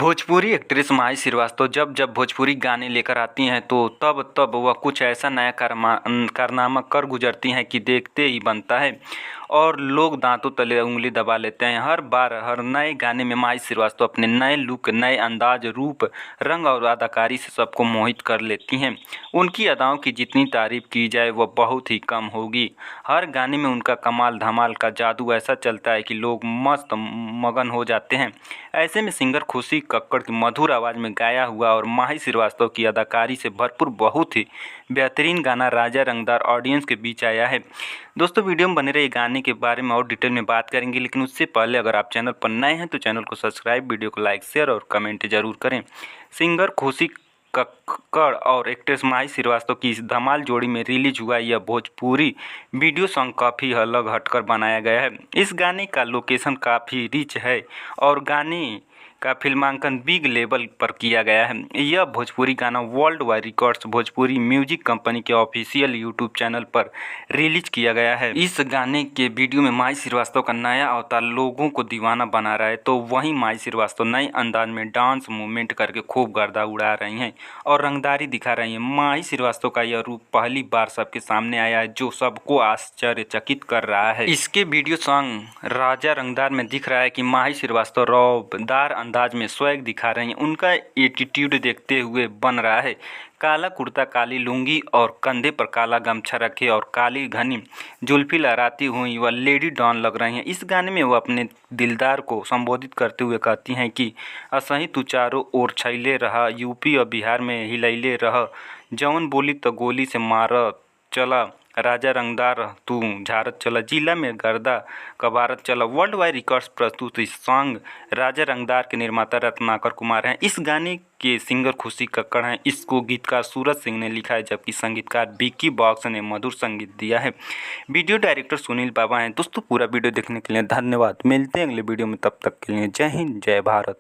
Bhojpuri actress माही श्रीवास्तव जब जब भोजपुरी गाने लेकर आती हैं तो तब तब वह कुछ ऐसा नया कारनामा कर गुजरती हैं कि देखते ही बनता है और लोग दांतों तले उंगली दबा लेते हैं। हर बार हर नए गाने में माही श्रीवास्तव अपने नए लुक, नए अंदाज, रूप, रंग और अदाकारी से सबको मोहित कर लेती हैं। उनकी अदाओं की जितनी तारीफ की जाए वह बहुत ही कम होगी। हर गाने में उनका कमाल धमाल का जादू ऐसा चलता है कि लोग मस्त मगन हो जाते हैं। ऐसे में सिंगर खुशी कक्कड़ की मधुर आवाज़ में गाया हुआ और माही श्रीवास्तव की अदाकारी से भरपूर बहुत ही बेहतरीन गाना राजा रंगदार ऑडियंस के बीच आया है। दोस्तों, वीडियो में बने रहे गाने के बारे में और डिटेल में बात करेंगे, लेकिन उससे पहले अगर आप चैनल पर नए हैं तो चैनल को सब्सक्राइब, वीडियो को लाइक, शेयर और कमेंट जरूर करें। सिंगर खुशी कक्कड़ और एक्ट्रेस माही श्रीवास्तव की इस धमाल जोड़ी में रिलीज हुआ यह भोजपुरी वीडियो सॉन्ग काफ़ी अलग हटकर बनाया गया है। इस गाने का लोकेशन काफ़ी रिच है और गाने का फिल्मांकन बिग लेवल पर किया गया है। यह भोजपुरी गाना world wide records Bhojpuri music company के ऑफिशियल यूट्यूब चैनल पर रिलीज किया गया है। इस गाने के वीडियो में माही श्रीवास्तव का नया अवतार लोगों को दीवाना बना रहा है, तो वहीं माही श्रीवास्तव नए अंदाज में डांस मूवमेंट करके खूब गर्दा उड़ा रही हैं और रंगदारी दिखा रही हैं। माही श्रीवास्तव का यह रूप पहली बार सबके सामने आया है, जो सबको आश्चर्यचकित कर रहा है। इसके वीडियो सॉन्ग राजा रंगदार में दिख रहा है कि माही श्रीवास्तव रौबदार अंदाज में स्वैग दिखा रही हैं। उनका एटीट्यूड देखते हुए बन रहा है। काला कुर्ता, काली लुंगी और कंधे पर काला गमछा रखे और काली घनी जुल्फी लहराती हुई वह लेडी डॉन लग रही हैं। इस गाने में वह अपने दिलदार को संबोधित करते हुए कहती हैं कि असही तू चारों ओर छैले रहा, यूपी और बिहार में हिलैले रह, जवन बोली तो गोली से मार चला, राजा रंगदार तू झारत चला, जिला में गर्दा कबारत चला। वर्ल्ड वाइड रिकॉर्ड्स प्रस्तुत इस सॉन्ग राजा रंगदार के निर्माता रत्नाकर कुमार हैं। इस गाने के सिंगर खुशी कक्कड़ हैं। इसको गीतकार सूरज सिंह ने लिखा है, जबकि संगीतकार विक्की बॉक्स ने मधुर संगीत दिया है। वीडियो डायरेक्टर सुनील बाबा हैं। दोस्तों, पूरा वीडियो देखने के लिए धन्यवाद। मिलते हैं अगले वीडियो में, तब तक के लिए जय हिंद, जय भारत।